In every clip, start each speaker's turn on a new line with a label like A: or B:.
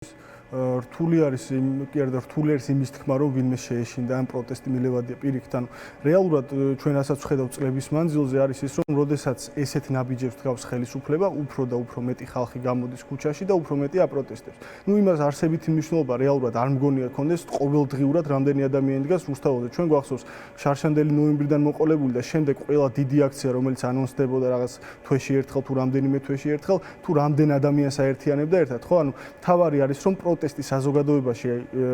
A: რთული არის რთული არის იმის თქმა, რომ ვინმე შეეშინდა ამ პროტესტი მილევადია პირიქით. ანუ რეალურად ჩვენ ასაც ვხედავთ წლების მანძილზე არის ის, რომ როდესაც ესეთ ნაბიჯებს დგავს ხელისუფლება, უფრო და უფრო მეტი ხალხი გამოდის ქუჩაში და უფრო მეტი აპროტესტებს. იმას არსებითი მნიშვნელობა რეალურად არ მგონია კონდეს ყოველდღიურად რამდენი ადამიანი დგას რუსთაველზე. ჩვენ გვახსოვს შარშანდელი ნოემბრიდან მოყოლებული და შემდეგ ყველა დიდი აქცია, რომელიც ანონსდებოდა რაღაც თვეში ერთხელ თუ რამდენიმე თვეში ერთხელ, თუ რამდენ ადამიანს აერთიანებდა ერთად, ხო? ანუ თავარი არის, რომ პროტესტი საზოგადოებაში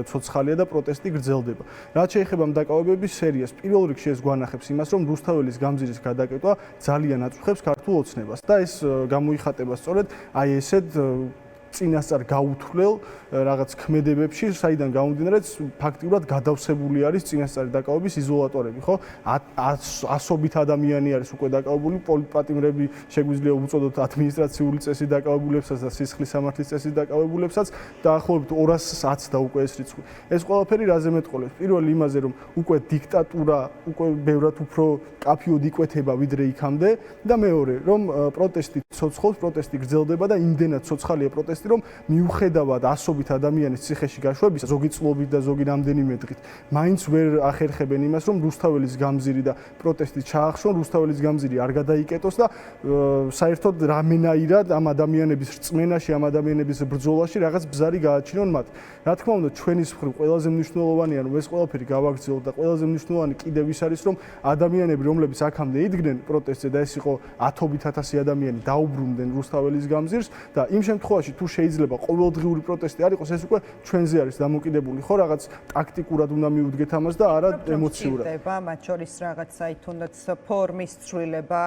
A: ცოცხალია და პროტესტი გრძელდება. რაც შეეხება ამ დაკავებების სერიას, პირველ რიგში ეს გვანახებს იმას, რომ რუსთაველის გამზირის გადაკეტვა ძალიან აწუხებს ქართულ ოცნებას და ეს გამოიხატება სწორედ აი ესეთ წინასწარ გაუთვლელ რაღაც ქმედებებში, საიდან გამომდინარეც ფაქტიურად გადავსებული არის წინასწარი დაკავების იზოლატორები, ხო? ასობით ადამიანი არის უკვე დაკავებული, პოლიტპატიმრები შეგვიძლია უწოდოთ ადმინისტრაციული წესით დაკავებულებსაც და სისხლის სამართლის წესით დაკავებულებსაც, დაახლოებით 200-ს და უკვე ეს რიცხვი. ეს ყველაფერი რაზე მეტყოლებს? პირველი იმაზე, რომ უკვე დიქტატურა, უკვე ბევრად უფრო კაფიოდ იკვეთება ვიდრე იქამდე და მეორე, რომ პროტესტი ცოცხლობს, პროტესტი გრძელდება და იმდენად ცოცხალია პროტესტი, რომ მიუხედავად ასობით ადამიანის ციხეში გაშვებისა, ზოგი წლობით და ზოგი რამდენიმე დღით, მაინც ვერ ახერხებენ იმას, რომ რუსთაველის გამზირი და პროტესტი ჩაახშონ, რუსთაველის გამზირი არ გადაიკეტოს და საერთოდ რამენაირად ამ ადამიანების რწმენაში, ამ ადამიანების ბრძოლაში რაღაც ბზარი გააჩინონ მათ. რა თქმა უნდა, ჩვენის მხრივ ყველაზე მნიშვნელოვანია, რომ ეს ყველაფერი გავაგრძელოთ და ყველაზე მნიშვნელოვანი კიდევ ის არის, რომ ადამიანები, რომლებიც აქამდე იდგნენ პროტესტზე და ეს იყო ათობით ათასი ადამიანი, დაუბრუნდნენ რუსთაველის გამზირს და იმ შემთხვევაში თუ შეიძლება ყოველდღიური პროტესტი არ იყოს, ეს უკვე ჩვენზე არის დამოკიდებული, ხო, რაღაც ტაქტიკურად უნდა მივუდგეთ ამას და არა ემოციურად.
B: მათ შორის რაღაცა თუნდაც ფორმის ცვლილება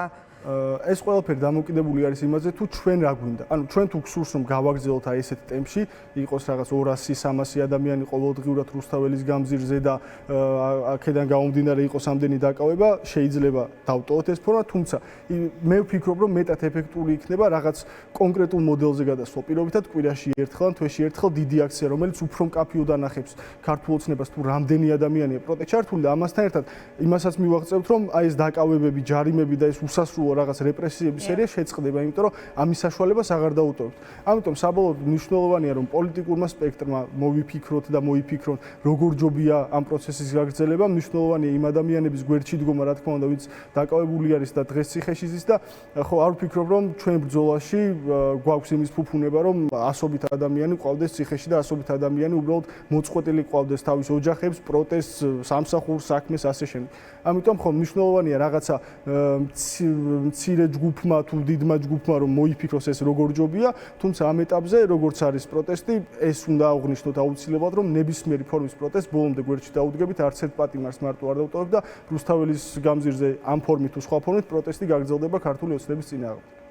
A: ეს ყველაფერი დამოკიდებული არის იმაზე, თუ ჩვენ რა გვინდა. ანუ ჩვენ თუ გსურს რომ გავაგრძელოთ აი ესეთ ტემპში, იყოს რაღაც 200-300 ადამიანი ყოველდღიურად რუსთაველის გამზირზე და აქედან გამომდინარე იყოს ამდენი დაკავება, შეიძლება დავტოვოთ ეს ფორმა, თუმცა მე ვფიქრობ, რომ მეტად ეფექტური იქნება რაღაც კონკრეტულ მოდელზე გადასვლა. პირობითად კვირაში ერთხელ ან თვეში ერთხელ დიდი აქცია, რომელიც უფრო მკაფიოდ ანახებს ქართულ ოცნებას, თუ რამდენი ადამიანია პროტესტში ჩართული და ამასთან ერთად იმასაც მივაღწევთ, რომ აი ეს დაკავებები, ჯარიმები და ეს უსასრულო რაღაც რეპრესიების სერია შეწყდება, იმიტომ რომ ამის საშუალებას აღარ დაუტოვებთ. ამიტომ საბოლოოდ მნიშვნელოვანია, რომ პოლიტიკურმა სპექტრმა მოვიფიქროთ და მოიფიქრონ, როგორ ჯობია ამ პროცესის გაგრძელება. მნიშვნელოვანია იმ ადამიანების გვერდში დგომა, რა თქმა უნდა, ვინც დაკავებული არის და დღეს ციხეში ზის და ხო არ ვფიქრობ, რომ ჩვენ ბრძოლაში გვაქვს იმის ფუფუნება, რომ ასობით ადამიანი ყავდეს ციხეში და ასობით ადამიანი უბრალოდ მოწყვეტილი ყავდეს თავის ოჯახებს, პროტესტს, სამსახურს, საქმეს ასე შემდეგ. ამიტომ ხო მნიშვნელოვანია რაღაცა მცირე ჯგუფმა თუ დიდმა ჯგუფმა რომ მოიფიქროს ეს როგორ ჯობია, თუმცა ამ ეტაპზე როგორც არის პროტესტი, ეს უნდა აღვნიშნოთ აუცილებლად, რომ ნებისმიერი ფორმის პროტესტს ბოლომდე გვერდში დაუდგებით, არც ერთ პატიმარს მარტო არ დავტოვებ და რუსთაველის გამზირზე ამ ფორმით თუ სხვა ფორმით პროტესტი გაგრძელდება ქართული ოცნების წინააღმდეგ.